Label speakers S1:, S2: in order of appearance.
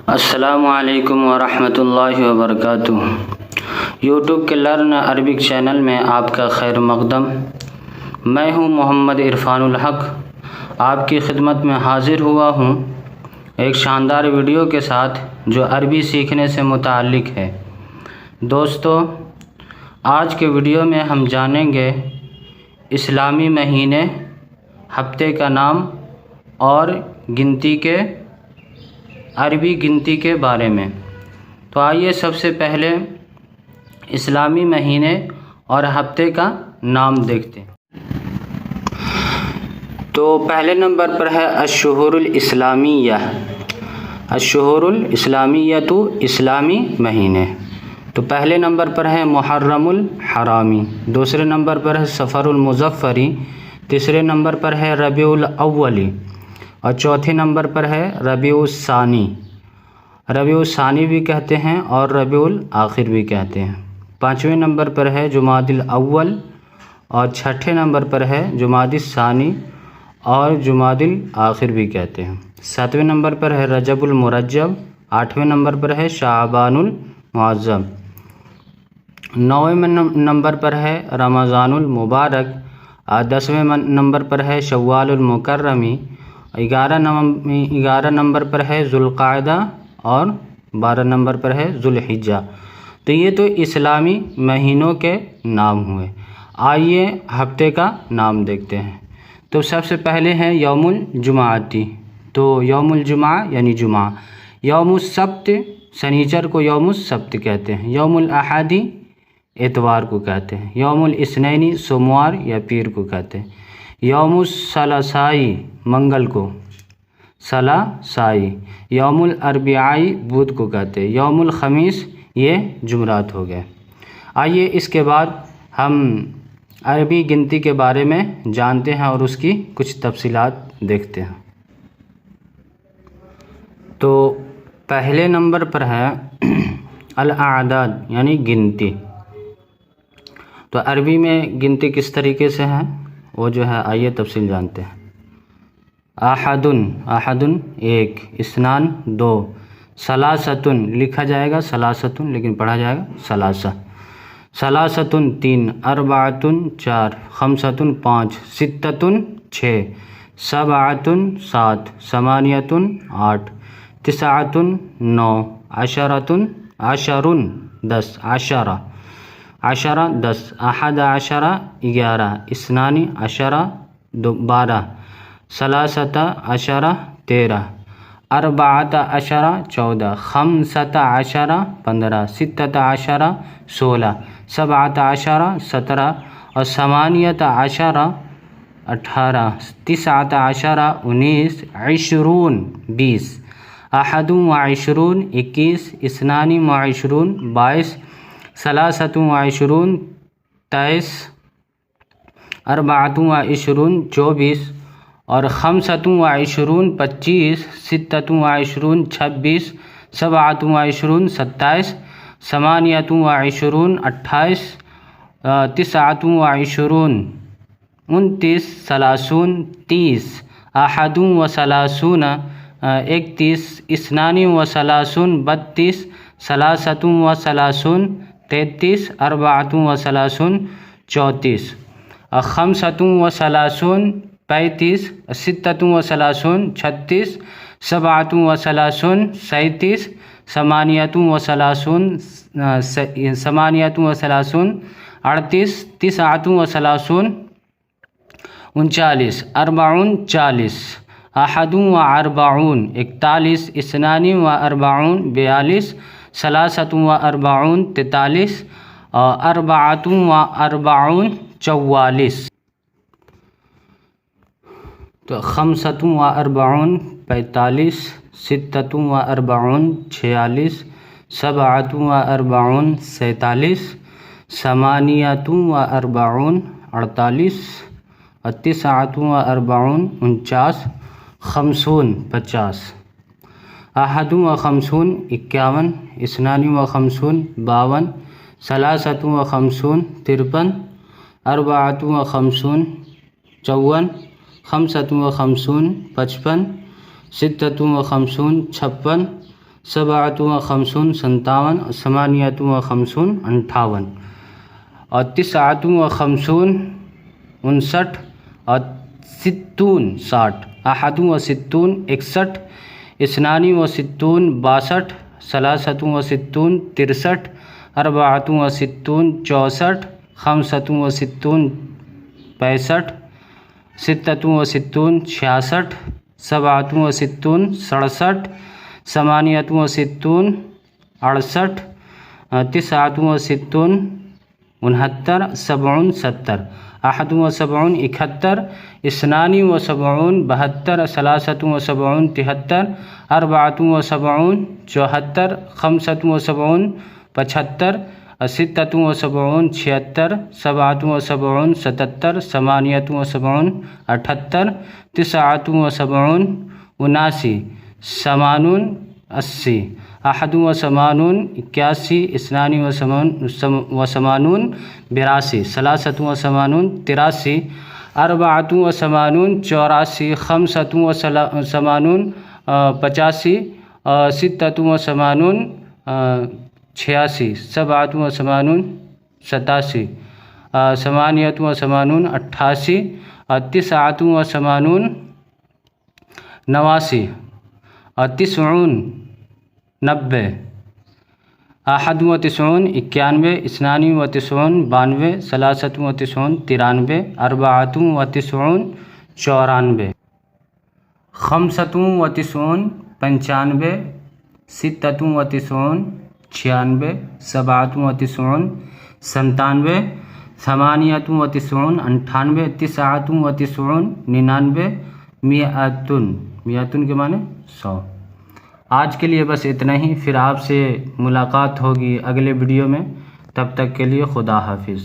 S1: السلام علیکم ورحمۃ اللہ وبرکاتہ۔ یوٹیوب کے لرن عربک چینل میں آپ کا خیر مقدم۔ میں ہوں محمد عرفان الحق، آپ کی خدمت میں حاضر ہوا ہوں ایک شاندار ویڈیو کے ساتھ جو عربی سیکھنے سے متعلق ہے۔ دوستو، آج کے ویڈیو میں ہم جانیں گے اسلامی مہینے، ہفتے کا نام اور گنتی کے عربی گنتی کے بارے میں۔ تو آئیے سب سے پہلے اسلامی مہینے اور ہفتے کا نام دیکھتے ہیں۔ تو پہلے نمبر پر ہے الشہور الاسلامیہ۔ الشہور الاسلامیہ تو اسلامی مہینے۔ تو پہلے نمبر پر ہے محرم الحرامی، دوسرے نمبر پر ہے صفر المظفری، تیسرے نمبر پر ہے ربیع الاولی اور چوتھے نمبر پر ہے ربیع الثانی۔ ربیع الثانی بھی کہتے ہیں اور ربیع الآخر بھی کہتے ہیں۔ پانچویں نمبر پر ہے جمادی الاول اور چھٹے نمبر پر ہے جمادی الثانی اور جمادی الآخر بھی کہتے ہیں۔ ساتویں نمبر پر ہے رجب المرجب، آٹھویں نمبر پر ہے شعبان المعظم، نویں نمبر پر ہے رمضان المبارک، دسویں نمبر پر ہے شوال المکرمی، 11 نمبر پر ہے ذوالقعدہ اور 12 نمبر پر ہے ذوالحجہ۔ تو یہ تو اسلامی مہینوں کے نام ہوئے۔ آئیے ہفتے کا نام دیکھتے ہیں۔ تو سب سے پہلے ہے یوم الجمعاتی۔ تو یوم الجمعہ یعنی جمعہ۔ یوم السبت، سنیچر کو یوم السبت کہتے ہیں۔ یوم الاحدی، اتوار کو کہتے ہیں۔ یوم الاثنین، سوموار یا پیر کو کہتے ہیں۔ یوم الثلاثائی، منگل کو، ثلاثائی۔ یوم الاربعائی، بدھ کو کہتے ہیں۔ یوم الخمیس، یہ جمعرات ہو گئے۔ آئیے اس کے بعد ہم عربی گنتی کے بارے میں جانتے ہیں اور اس کی کچھ تفصیلات دیکھتے ہیں۔ تو پہلے نمبر پر ہے الاعداد یعنی گنتی۔ تو عربی میں گنتی کس طریقے سے ہے وہ جو ہے آئیے تفصیل جانتے ہیں۔ احدن ایک، اثنان دو، ثلاثتن لکھا جائے گا ثلاثتن لیکن پڑھا جائے گا ثلاثہ، ثلاثتن تین، اربعتن چار، خمستن پانچ، ستتن چھ، سبعتن سات، ثمانیتن آٹھ، تسعتن نو، عشرن دس، عشرہ دس، احد عشرہ 11، اثنان عشرہ 12، ثلاثۃ عشرہ 13، اربعۃ عشرہ 14، خمسۃ عشرہ 15، ستۃ عشرہ 16، سبعۃ عشرہ 17 اور ثمانیۃ عشرہ 18، تسعۃ عشرہ 19، عشرون 20، احد وعشرون 21، اثنان وعشرون 22، ثلاثۃ وعشرون 23، اربعۃ وعشرون 24 اور خمسۃ وعشرون 25، ستۃ وعشرون 26، سبعۃ وعشرون 27، ثمانیۃ وعشرون 28، تسعۃ وعشرون 29، ثلاثون 30، احد وثلاثون 31، اثنان وثلاثون 32، ثلاثۃ وثلاثون 33، اربعۃ وثلاثون 34، خمسۃ وثلاثون 35، ستۃ وثلاثون 36، سبعۃ وثلاثون 37، ثمانیۃ وثلاثون 38، تسعۃ وثلاثون 39، اربعون 40، احد واربعون 41، اثنان واربعون 42، ثلاثۃ واربعون 43 اور اربعۃ واربعون 44۔ تو خمسۃ واربعون 45، ستۃ واربعون 46، سبعۃ واربعون 47، ثمانیۃ واربعون 48 اور تسعۃ واربعون 49، خمسون 50، احد وخمسون 51، اثنان وخمسون 52، ثلاثۃ وخمسون 53، اربعۃ وخمسون 54، خمسۃ وخمسون 55، ستۃ وخمسون 56، سبعۃ و خمسون 57، ثمانیۃ و خمسون 58، اور تسعۃ و خمسون 59، اور ستون 60، احد و ستون 61، اثنان و ستون 62، ثلاثۃ و ستون 63، اربعۃ و ستون 64، خمسۃ و ستون 65، ستۃ و ستون 66، سبعۃ و ستون 67، ثمانیۃ و ستون 68، تسعۃ و ستون 69، سبعون 70، احد و سبعون 71، اثنان و سبعون 72، ثلاثۃ و سبعون 73، اربعۃ و سبعون 74، خمسۃ و سبعون 75، ستۃ و سبعون 76، سبعۃ و سبعون 77، ثمانیۃ و سبعون 78، تسعۃ و سبعون 79، ثمانون 80، احد و ثمانون 81، اثنان و ثمانون 82، ثلاثۃ و ثمانون 83، اربعۃ و ثمانون 84، خمسۃ و ثمانون 85، ستۃ و ثمانون 86، سبعۃ و ثمانون 87، ثمانیۃ و ثمانون 88، تسعۃ و ثمانون 89، تسعون 90، احد و تسعون 91، اثنان و تسعون 92، ثلاثۃ و تسعون 93، اربعۃ و تسعون 94، خمسۃ و تسعون 95، ستۃ و تسعون 96، سبعۃ و تسعون 97، ثمانیۃ و تسعون 98، تسعۃ و تسعون 99، میاتن کے معنی 100۔ آج کے لیے بس اتنا ہی، پھر آپ سے ملاقات ہوگی اگلے ویڈیو میں، تب تک کے لیے خدا حافظ۔